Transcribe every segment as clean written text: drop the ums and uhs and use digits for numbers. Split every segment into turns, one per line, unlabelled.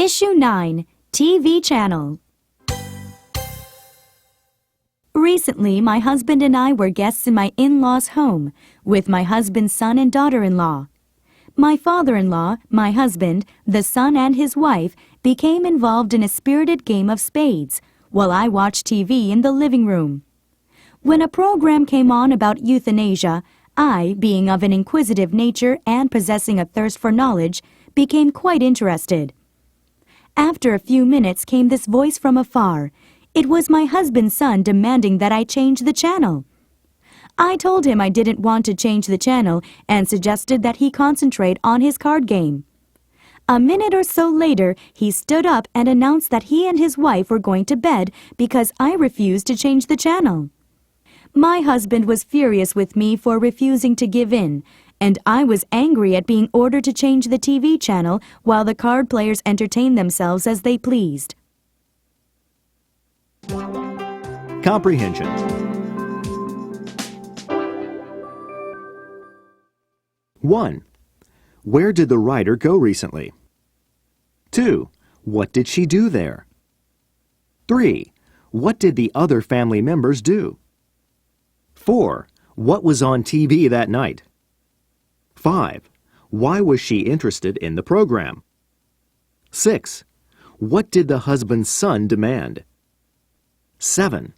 Issue 9, TV Channel. Recently, my husband and I were guests in my in-laws' home with my husband's son and daughter-in-law. My father-in-law, my husband, the son and his wife became involved in a spirited game of spades while I watched TV in the living room. When a program came on about euthanasia, I, being of an inquisitive nature and possessing a thirst for knowledge, became quite interested. After a few minutes came this voice from afar. It was my husband's son demanding that I change the channel. I told him I didn't want to change the channel and suggested that he concentrate on his card game. A minute or so later, he stood up and announced that he and his wife were going to bed because I refused to change the channel. My husband was furious with me for refusing to give in, and I was angry at being ordered to change the TV channel while the card players entertained themselves as they pleased.
Comprehension. 1. Where did the writer go recently? 2. What did she do there? 3. What did the other family members do? 4. What was on TV that night? 5. Why was she interested in the program? 6. What did the husband's son demand? 7.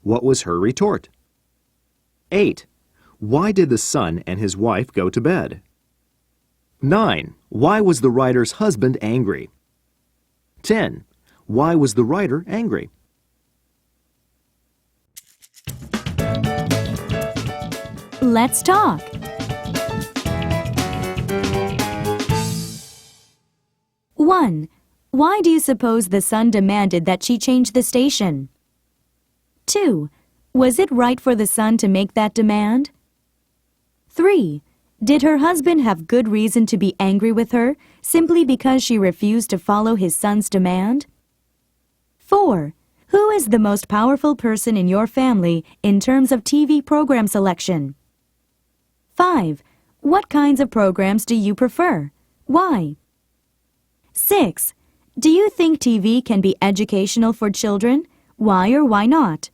What was her retort? 8. Why did the son and his wife go to bed? 9. Why was the writer's husband angry? 10. Why was the writer angry?
Let's talk. 1. Why do you suppose the son demanded that she change the station? 2. Was it right for the son to make that demand? 3. Did her husband have good reason to be angry with her simply because she refused to follow his son's demand? 4. Who is the most powerful person in your family in terms of TV program selection? 5. What kinds of programs do you prefer? Why? 6. Do you think TV can be educational for children? Why or why not?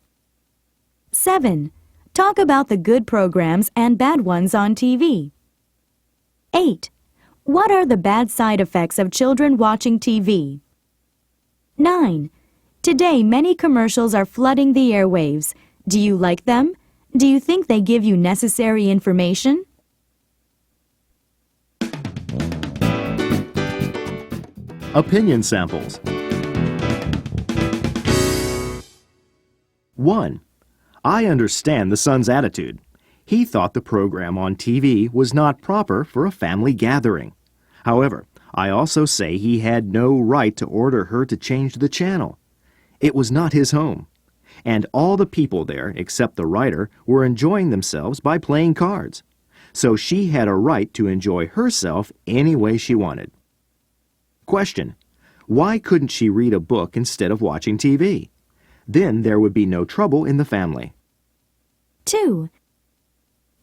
7. Talk about the good programs and bad ones on TV. 8. What are the bad side effects of children watching TV? 9. Today, many commercials are flooding the airwaves. Do you like them? Do you think they give you necessary information?
Opinion samples. 1. I understand the son's attitude. He thought the program on TV was not proper for a family gathering. However, I also say he had no right to order her to change the channel. It was not his home, and all the people there, except the writer, were enjoying themselves by playing cards. So she had a right to enjoy herself any way she wanted. Question: why couldn't she read a book instead of watching TV? Then there would be no trouble in the family.
2.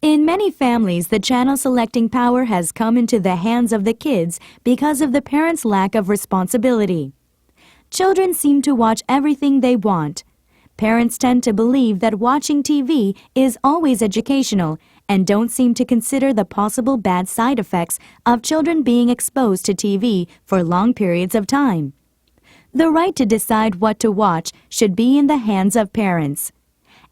In many families, the channel selecting power has come into the hands of the kids because of the parents' lack of responsibility. Children seem to watch everything they want. Parents tend to believe that watching TV is always educational and don't seem to consider the possible bad side effects of children being exposed to TV for long periods of time. The right to decide what to watch should be in the hands of parents.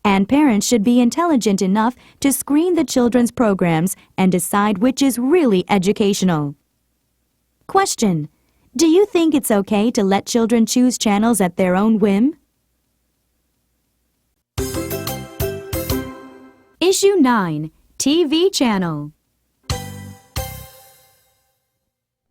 And parents should be intelligent enough to screen the children's programs and decide which is really educational. Question: do you think it's okay to let children choose channels at their own whim? Issue 9, TV Channel.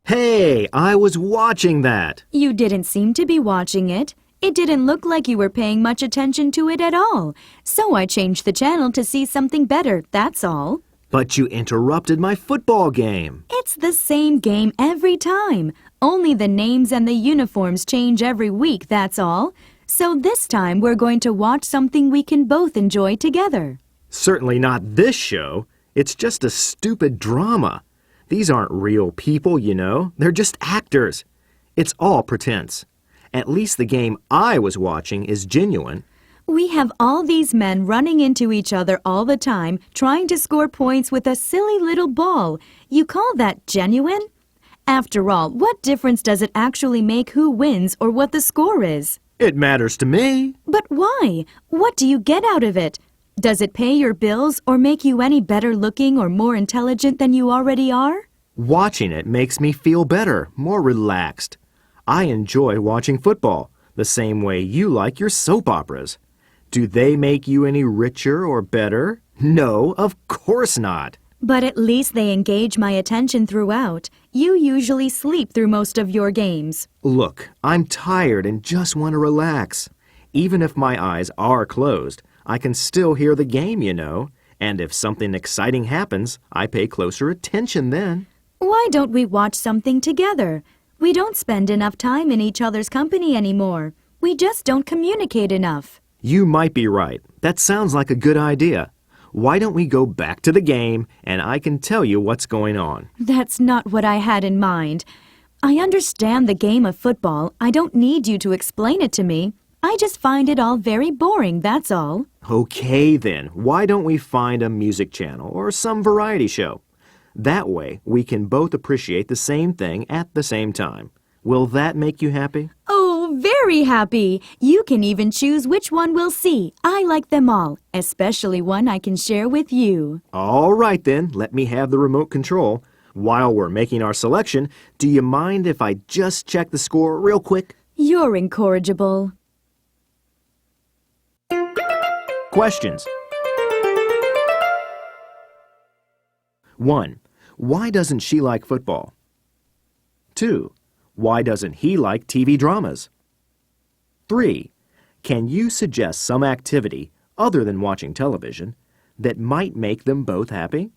Hey, I was watching that.
You didn't seem to be watching it. It didn't look like you were paying much attention to it at all. So I changed the channel to see something better, that's all.
But you interrupted my football game.
It's the same game every time. Only the names and the uniforms change every week, that's all. So this time we're going to watch something we can both enjoy together.
Certainly not this show. It's just a stupid drama. These aren't real people, you know. They're just actors. It's all pretense. At least the game I was watching is genuine.
We have all these men running into each other all the time, trying to score points with a silly little ball. You call that genuine? After all, what difference does it actually make who wins or what the score is?
It matters to me.
But why? What do you get out of it? Does it pay your bills or make you any better looking or more intelligent than you already are?
Watching it makes me feel better, more relaxed. I enjoy watching football, the same way you like your soap operas. Do they make you any richer or better? No, of course not.
But at least they engage my attention throughout. You usually sleep through most of your games.
Look, I'm tired and just want to relax. Even if my eyes are closed, I can still hear the game, you know. And if something exciting happens, I pay closer attention then.
Why don't we watch something together? We don't spend enough time in each other's company anymore. We just don't communicate enough.
You might be right. That sounds like a good idea. Why don't we go back to the game and I can tell you what's going on?
That's not what I had in mind. I understand the game of football. I don't need you to explain it to me. I just find it all very boring, that's all.
Okay then, why don't we find a music channel or some variety show? That way, we can both appreciate the same thing at the same time. Will that make you happy?
Oh, very happy. You can even choose which one we'll see. I like them all, especially one I can share with you.
All right then, let me have the remote control. While we're making our selection, do you mind if I just check the score real quick?
You're incorrigible.
Questions. 1. Why doesn't she like football? 2. Why doesn't he like TV dramas? 3. Can you suggest some activity, other than watching television, that might make them both happy?